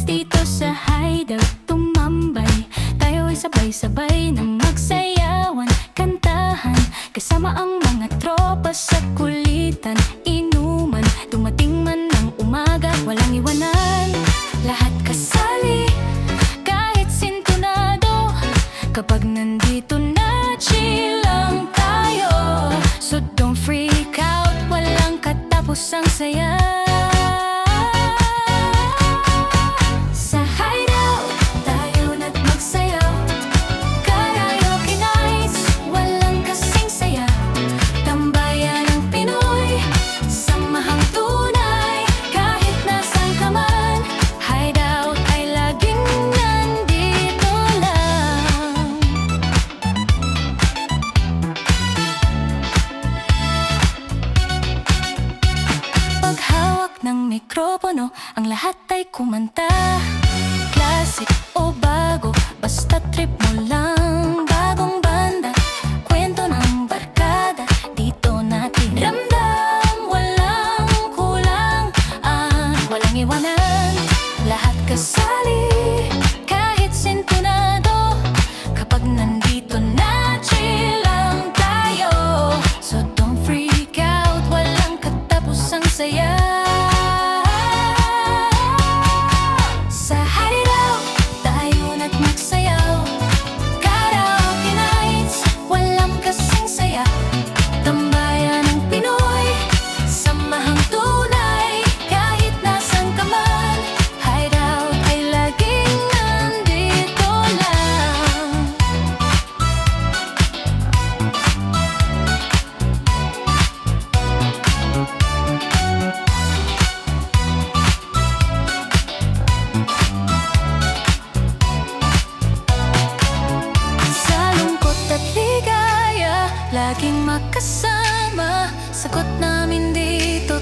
dito sa hideout tumambay. Tayo ay sabay-sabay na magsayawan, kantahan, kasama ang mga tropa sa kulitan, inuman. Dumating man ng umaga, walang iwanan, lahat kasali, kahit sintonado. Kapag nandito na, chill lang tayo. So don't freak out, walang katapusang saya. Sa hideout, tayo na't magsayaw. Karaoke nights, walang kasing saya. Tambayan ng Pinoy, samahang tunay, kahit nasan ka man. Hideout ay laging nandito lang. Paghawak ng mikropono, ang lahat ay kumanta. Classic o bago, basta trip mo lang. Bagong banda, kwento ng barkada, dito natin ramdam. Walang kulang, walang iwanan, lahat kasali, kahit sintonado. Kapag nandito na, chill lang tayo. So don't freak out, walang katapusang saya. Sa hideout, tayo na't magsayaw. Karaoke nights, walang kasing saya. Tambayan ng Pinoy, samahang tunay, kahit nasan ka man. Hideout ay laging nandito lang. Sa lungkot at ligaya, laging makasama. Sagot namin dito